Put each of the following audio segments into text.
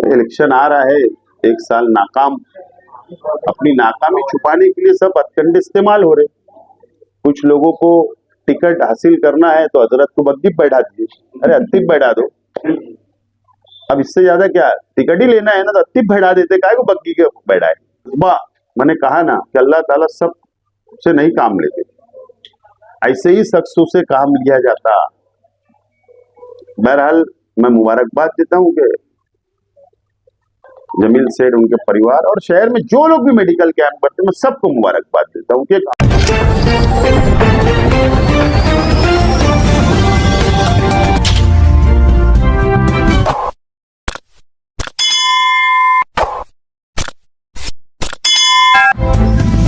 Election आ रहा है, एक साल नाकाम, अपनी नाकामी छुपाने के लिए सब हथकंडे इस्तेमाल हो रहे। कुछ लोगों को टिकट हासिल करना है तो हजरत को बग्गी बैठा दिए, अरे अत्तिब बैठा दो। अब इससे ज्यादा क्या, टिकट ही लेना है ना तो अत्तिब बैठा देते, काहे को बग्गी के बैठाए। मैंने कहा ना कि अल्लाह ताला सब से नहीं काम लेते, ऐसे ही शख्सों से काम लिया जाता। बहरहाल मैं मुबारकबाद देता हूं कि जमील सेठ, उनके परिवार और शहर में जो लोग भी मेडिकल कैंप करते हैं, मैं सबको मुबारकबाद देता हूं कि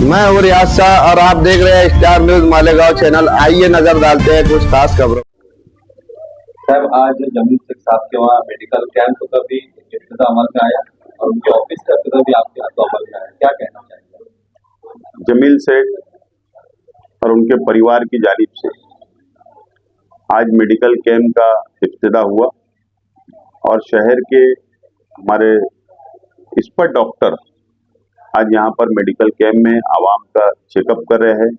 मैं हूं रियाज शाह और आप देख रहे हैं स्टार न्यूज मालेगांव चैनल। आइए नजर डालते हैं कुछ खास खबरों। साहब, आज जमील शेख साहब के वहाँ मेडिकल कैंप का भी इब्तिदा अमल में आया और उनके ऑफिस का इब्तिदा भी आपके हाथों अमल में आया, क्या कहना चाहिए? जमील सेठ और उनके परिवार की जानिब से आज मेडिकल कैंप का इब्तिदा हुआ और शहर के हमारे एक्सपर्ट डॉक्टर आज यहाँ पर मेडिकल कैंप में आवाम का चेकअप कर रहे हैं,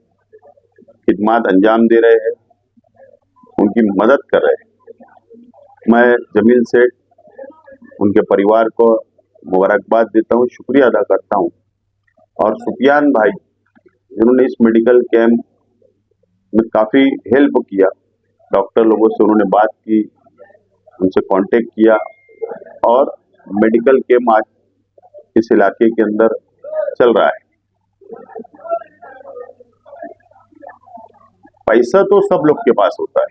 खिदमत अंजाम दे रहे हैं, उनकी मदद कर रहे हैं। मैं जमील सेठ, उनके परिवार को मुबारकबाद देता हूँ, शुक्रिया अदा करता हूँ। और सुफियान भाई, जिन्होंने इस मेडिकल कैंप में काफ़ी हेल्प किया, डॉक्टर लोगों से उन्होंने बात की, उनसे कांटेक्ट किया और मेडिकल कैंप आज इस इलाके के अंदर चल रहा है। पैसा तो सब लोग के पास होता है,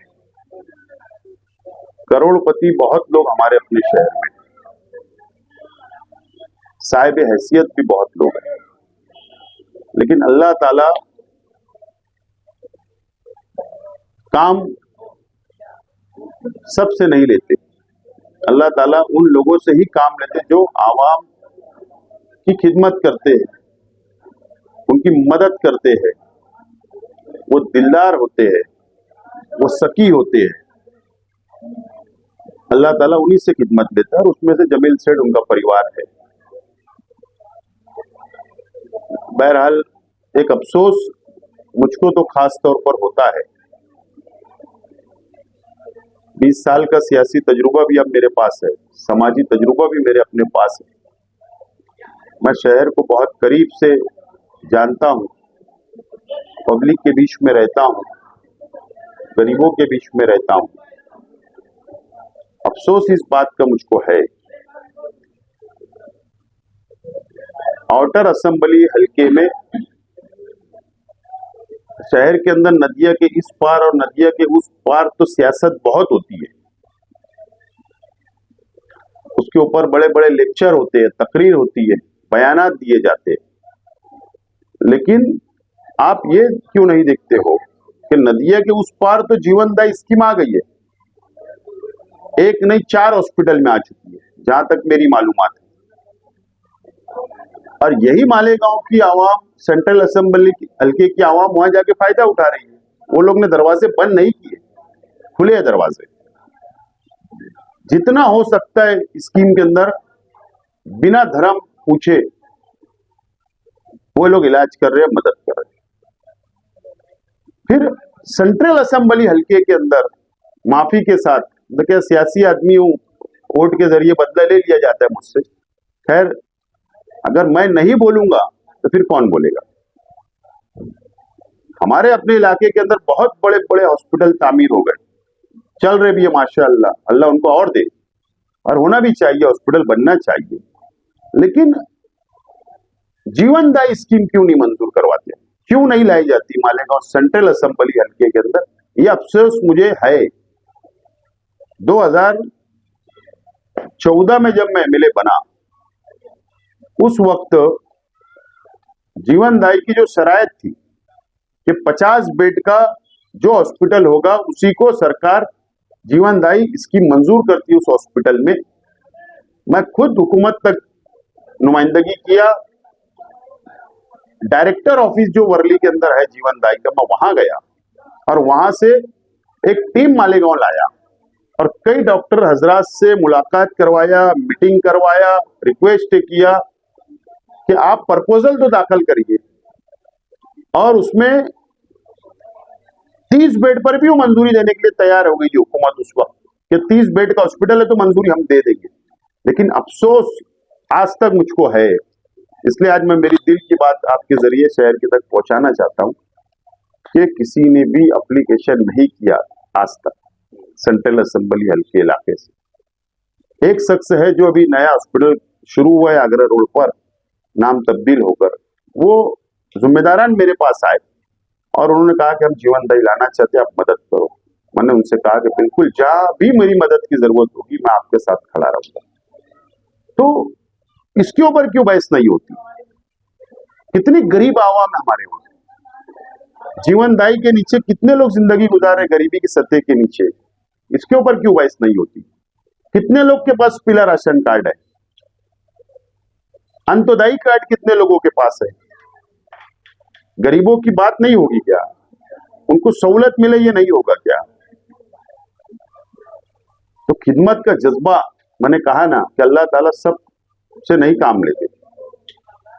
करोड़पति बहुत लोग हमारे अपने शहर में, साहिब हैसियत भी बहुत लोग हैं, लेकिन अल्लाह ताला काम सबसे नहीं लेते। अल्लाह ताला उन लोगों से ही काम लेते जो आवाम की खिदमत करते हैं, उनकी मदद करते हैं, वो दिलदार होते हैं, वो सकी होते हैं। अल्लाह ताला उन्हीं से खिदमत लेता है और उसमें से जमील सेठ उनका परिवार है। बहरहाल एक अफसोस मुझको तो खास तौर पर होता है, 20 साल का सियासी तजुर्बा भी अब मेरे पास है, समाजी तजुर्बा भी मेरे अपने पास है। मैं शहर को बहुत करीब से जानता हूँ, पब्लिक के बीच में रहता हूँ, गरीबों के बीच में रहता हूँ। अफसोस इस बात का मुझको है, आउटर असेंबली हल्के में शहर के अंदर नदिया के इस पार और नदिया के उस पार तो सियासत बहुत होती है, उसके ऊपर बड़े बड़े लेक्चर होते हैं, तकरीर होती है, बयानात दिए जाते हैं। लेकिन आप ये क्यों नहीं देखते हो कि नदिया के उस पार तो जीवनदायी स्कीम आ गई है, एक नहीं 4 हॉस्पिटल में आ चुकी है, जहां तक मेरी मालूमात है। और यही मालेगांव की आवाम, सेंट्रल असेंबली हल्के की आवाम वहां जाके फायदा उठा रही है। वो लोग ने दरवाजे बंद नहीं किए, खुले हैं दरवाजे। जितना हो सकता है स्कीम के अंदर बिना धर्म पूछे वो लोग इलाज कर रहे हैं, मदद कर रहे हैं। फिर सेंट्रल असेंबली हल्के के अंदर माफी के साथ, देखिए सियासी आदमी हूं, वोट के जरिए बदला ले लिया जाता है मुझसे। खैर, अगर मैं नहीं बोलूंगा तो फिर कौन बोलेगा। हमारे अपने इलाके के अंदर बहुत बड़े बड़े हॉस्पिटल तामीर हो गए, चल रहे भी है माशाअल्लाह, अल्लाह उनको और दे, और होना भी चाहिए, हॉस्पिटल बनना चाहिए। लेकिन जीवनदायी स्कीम क्यों नहीं मंजूर करवाते, क्यों नहीं लाई जाती मालेगांव सेंट्रल असेंबली हल्के के अंदर, ये अफसोस मुझे है। 2014 में जब मैं एमएलए बना, उस वक्त जीवनदायी की जो शरायत थी कि 50 बेड का जो हॉस्पिटल होगा उसी को सरकार जीवनदायी स्कीम मंजूर करती है उस हॉस्पिटल में। मैं खुद हुकूमत तक नुमाइंदगी किया, डायरेक्टर ऑफिस जो वर्ली के अंदर है जीवनदायी का, मैं वहां गया और वहां से एक टीम मालेगांव लाया और कई डॉक्टर हजरात से मुलाकात करवाया, मीटिंग करवाया, रिक्वेस्ट किया कि आप प्रपोजल तो दाखिल करिए, और उसमें 30 बेड पर भी वो मंजूरी देने के लिए तैयार हो गई थी हुकूमत उस वक्त कि 30 बेड का हॉस्पिटल है तो मंजूरी हम दे देंगे। लेकिन अफसोस आज तक मुझको है। इसलिए आज मैं मेरी दिल की बात आपके जरिए शहर के तक पहुंचाना चाहता हूं कि किसी ने भी एप्लीकेशन नहीं किया आज तक सेंट्रल असेंबली हल्के इलाके से। एक शख्स है जो अभी नया हॉस्पिटल शुरू हुआ है आगरा रोड पर, नाम तब्दील होकर, वो जिम्मेदारान मेरे पास आए और उन्होंने कहा कि हम जीवनदायी लाना चाहते हैं, आप मदद करो। मैंने उनसे कहा कि बिल्कुल, जहां भी मेरी मदद की जरूरत होगी मैं आपके साथ खड़ा रहूंगा। तो इसके ऊपर क्यों बहस नहीं होती? कितनी गरीब आवाम है हमारे वहां, जीवनदायी के नीचे कितने लोग जिंदगी गुजार रहे गरीबी की सतह के नीचे, इसके ऊपर क्यों बहस नहीं होती? कितने लोग के पास पीला राशन कार्ड है, अंत्योदयी कार्ड कितने लोगों के पास है? गरीबों की बात नहीं होगी क्या? उनको सहूलत मिले ये नहीं होगा क्या? तो खिदमत का जज्बा, मैंने कहा ना कि अल्लाह ताला सब से नहीं काम लेते,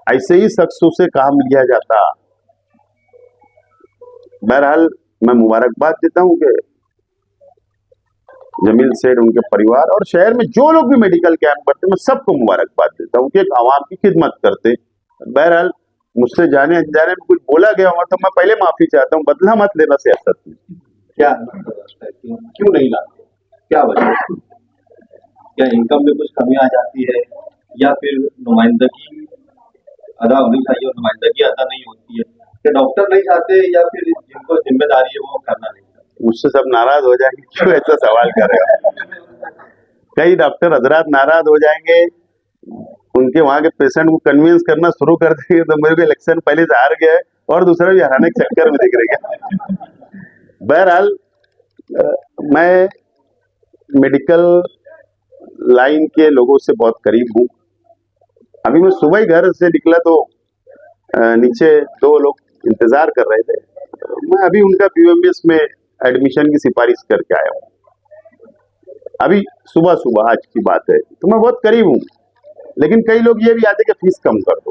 ऐसे ही शख्सों से काम लिया जाता। बहरहाल मैं मुबारकबाद देता हूं कि जमील सेठ, उनके परिवार और शहर में जो लोग भी मेडिकल कैंप करते, मैं सबको मुबारकबाद देता हूं कि एक आवाम की खिदमत करते। बहरहाल मुझसे जाने अनजाने में कुछ बोला गया हुआ तो मैं पहले माफी चाहता हूं, बदला मत लेना सियासत में। क्या क्यों नहीं लाते, क्या वजह? क्या इनकम में कुछ कमी आ जाती है, या फिर नुमाइंदगी अदा होनी चाहिए और नुमाइंदगी अदा नहीं होती है? क्या डॉक्टर नहीं चाहते, या फिर जिनको जिम्मेदारी है वो करना नहीं चाहते? मुझसे सब नाराज हो जाएंगे, क्यों ऐसा सवाल कर रहे हो? कई डॉक्टर हजरात नाराज हो जाएंगे, उनके वहां के पेशेंट को कन्विंस करना शुरू कर देंगे तो मेरे को इलेक्शन पहले से हार गया है और दूसरा भी हराने के चक्कर में दिख रहेगा। बहरहाल मैं मेडिकल लाइन के लोगों से बहुत करीब हूँ। अभी मैं सुबह ही घर से निकला तो नीचे 2 लोग इंतजार कर रहे थे, मैं अभी उनका BOMS में एडमिशन की सिफारिश करके आया हूँ। अभी सुबह सुबह आज की बात है, तो मैं बहुत करीब हूँ। लेकिन कई लोग ये भी आते कि फीस कम कर दो,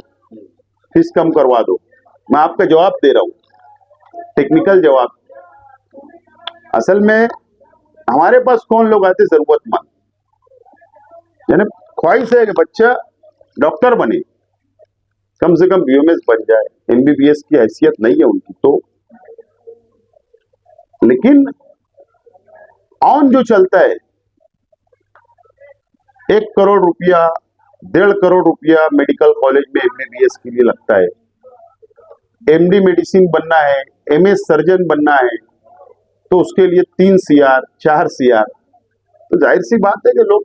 फीस कम करवा दो। मैं आपका जवाब दे रहा हूँ, टेक्निकल जवाब। असल में हमारे पास कौन लोग आते जरूरतमंद, यानी ख्वाहिश है कि बच्चा डॉक्टर बने, कम से कम BOMS बन जाए, MBBS की हैसियत नहीं है उनकी तो। लेकिन ऑन जो चलता है 1 करोड़ रुपया, 1.5 करोड़ रुपया मेडिकल कॉलेज में MBBS के लिए लगता है। MD मेडिसिन बनना है, MS सर्जन बनना है तो उसके लिए 3 CR 4 CR। तो जाहिर सी बात है कि लोग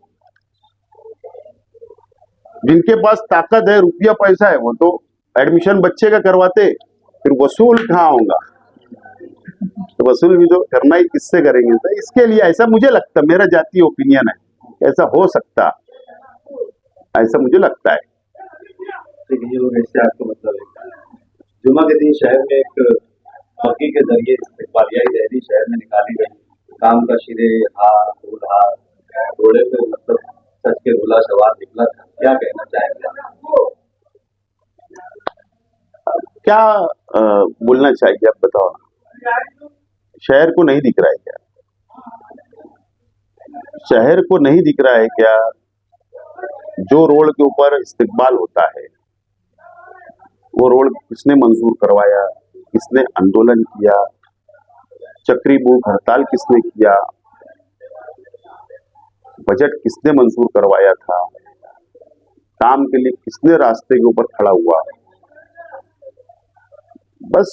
जिनके पास ताकत है, रुपया पैसा है, वो तो एडमिशन बच्चे का करवाते, फिर वसूल कहाँ होगा? तो वसूल भी तो करना ही किससे करेंगे? तो इसके लिए ऐसा मुझे लगता, मेरा जाती ओपिनियन है, ऐसा हो सकता, ऐसा मुझे लगता है। आपको मतलब जुमा के दिन शहर में एक बग्गी के जरिए इस्तिकबालियाई रैली शहर में निकाली गई, काम का शिरे हार घोड़े पे मतलब सच के दूल्हा सवार निकला था, क्या कहना चाहेंगे? क्या बोलना चाहिए आप बताओ? शहर को नहीं दिख रहा है क्या? शहर को नहीं दिख रहा है क्या? जो रोड के ऊपर इस्तिकबाल होता है वो रोड किसने मंजूर करवाया, किसने आंदोलन किया, चक्री भूख हड़ताल किसने किया, बजट किसने मंजूर करवाया था, काम के लिए किसने रास्ते के ऊपर खड़ा हुआ? बस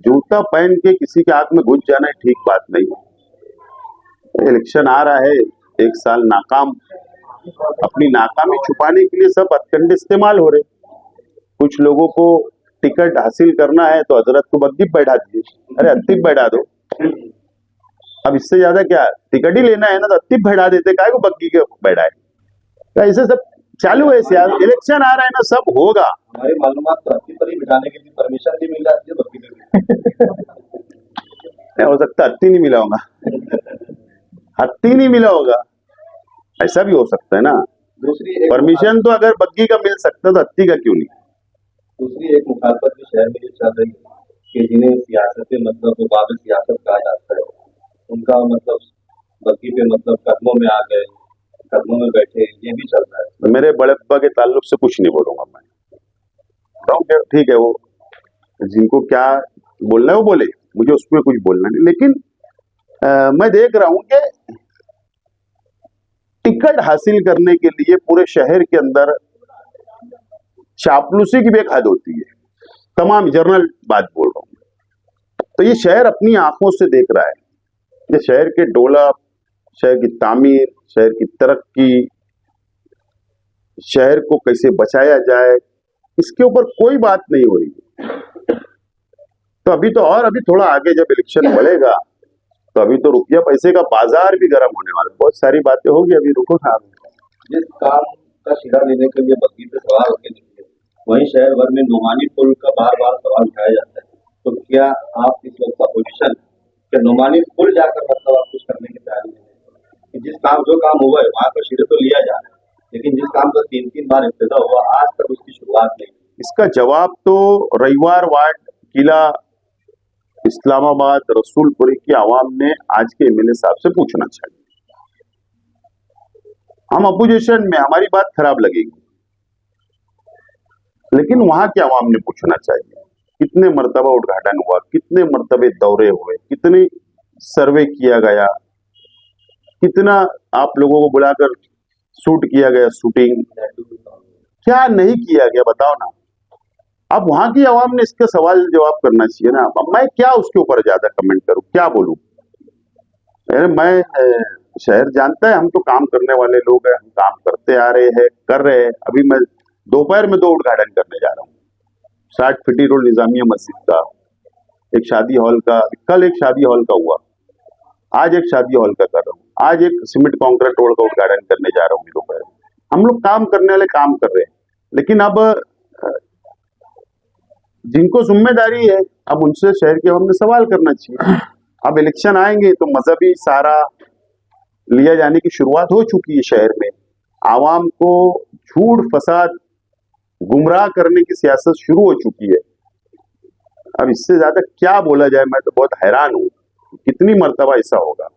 जूता पहन के किसी के हाथ में घुस जाना ठीक बात नहीं। इलेक्शन आ रहा है, 1 साल नाकाम, अपनी नाकामी छुपाने के लिए सब हथकंडे इस्तेमाल हो रहे। कुछ लोगों को टिकट हासिल करना है तो हजरत को बग्गी बैठा दिए, अरे अत्तिब बैठा दो, अब इससे ज्यादा क्या? टिकट ही लेना है ना तो अत्तिब बैठा देते, काहे को बग्गी के बैठाए? तो ऐसे सब चालू है सियासत। इलेक्शन आ रहा है ना, सब होगा। हमारी मालूमात तो अत्ती पर ही बिठाने के लिए परमिशन नहीं मिल जाती है बग्गी में। हो सकता अत्ती नहीं मिला होगा। हत्ती नहीं मिला होगा, ऐसा भी हो सकता है ना। दूसरी एक परमिशन तो अगर बग्गी का मिल सकता तो हत्ती का क्यों नहीं। दूसरी एक मुखालफत भी शहर में ये चल रही है कि जिन्हें सियासत मतलब बाब सियासत कहा जाता है, उनका मतलब बग्गी पे मतलब कदमों में आ गए, कदमों में बैठे, ये भी चल रहा है। तो मेरे बड़प्पा के ताल्लुक से कुछ नहीं बोलूंगा मैं, बताऊं क्या, ठीक है, वो जिनको क्या बोलना है वो बोले, मुझे उसमें कुछ बोलना नहीं। लेकिन मैं देख रहा हूं कि टिकट हासिल करने के लिए पूरे शहर के अंदर चापलूसी की भी एक हद होती है। तमाम जर्नल बात बोल रहा हूं। तो ये शहर अपनी आंखों से देख रहा है, ये शहर के डेवलप, शहर की तामीर, शहर की तरक्की, शहर को कैसे बचाया जाए, इसके ऊपर कोई बात नहीं हो रही। तो अभी तो, और अभी थोड़ा आगे जब इलेक्शन बढ़ेगा तो अभी तो रुपया पैसे का बाजार भी गर्म होने वाला, बहुत सारी बातें होगी, अभी रुको ना। जिस काम का शिरा लेने के लिए बग्गी पे सवार होकर निकले, वहीं शहर भर में नुमानी पुल का बार बार सवाल उठाया जाता है। तो क्या आप इस वक्त अपोजिशन क्या नुमानी पुल जाकर मतलब आप कुछ करने की तैयारी है? जिस काम जो काम हुआ है वहां का शिरा तो लिया जा रहा है, लेकिन जिस काम का 3-3 बार इब्तिदा हुआ आज तक उसकी शुरुआत नहीं। इसका जवाब तो रविवार वार्ड, किला, इस्लामाबाद, रसूलपुरी की आवाम ने आज के एमएलए साहब से पूछना चाहिए। हम अपोजिशन में, हमारी बात खराब लगेगी, लेकिन वहां की आवाम ने पूछना चाहिए कितने मर्तबा उद्घाटन हुआ, कितने मर्तबे दौरे हुए, कितने सर्वे किया गया, कितना आप लोगों को बुलाकर शूट किया गया, शूटिंग क्या नहीं किया गया, बताओ ना। अब वहां की आवाम ने इसका सवाल जवाब करना चाहिए ना। अब मैं क्या उसके ऊपर ज्यादा कमेंट करूं, क्या बोलूं। मैं शहर जानता है, हम तो काम करने वाले लोग हैं, हम काम करते आ रहे हैं, कर रहे हैं। अभी मैं दोपहर में 2 उद्घाटन करने जा रहा हूँ। 60 फिटी रोड निजामिया मस्जिद का, एक शादी हॉल का, कल एक शादी हॉल का हुआ, आज एक शादी हॉल का कर रहा हूँ, आज एक सीमेंट कॉन्क्रीट रोड का उद्घाटन करने जा रहा हूँ दोपहर। हम लोग काम करने वाले काम कर रहे हैं, लेकिन अब जिनको जिम्मेदारी है, अब उनसे शहर के आवाम ने सवाल करना चाहिए। अब इलेक्शन आएंगे तो मजहबी सहारा लिया जाने की शुरुआत हो चुकी है शहर में। आवाम को झूठ फसाद गुमराह करने की सियासत शुरू हो चुकी है। अब इससे ज्यादा क्या बोला जाए, मैं तो बहुत हैरान हूं कितनी मर्तबा ऐसा होगा।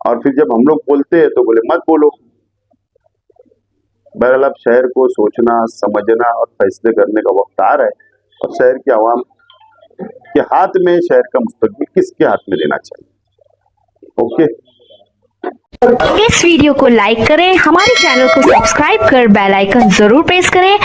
और फिर जब हम लोग बोलते हैं तो बोले मत बोलो। बहरहाल अब शहर को सोचना, समझना और फैसले करने का वक्त आ रहा है, और शहर के आवाम के हाथ में शहर का मुस्तकबिल किसके हाथ में देना चाहिए। ओके, इस वीडियो को लाइक करें, हमारे चैनल को सब्सक्राइब कर बेल आइकन जरूर प्रेस करें।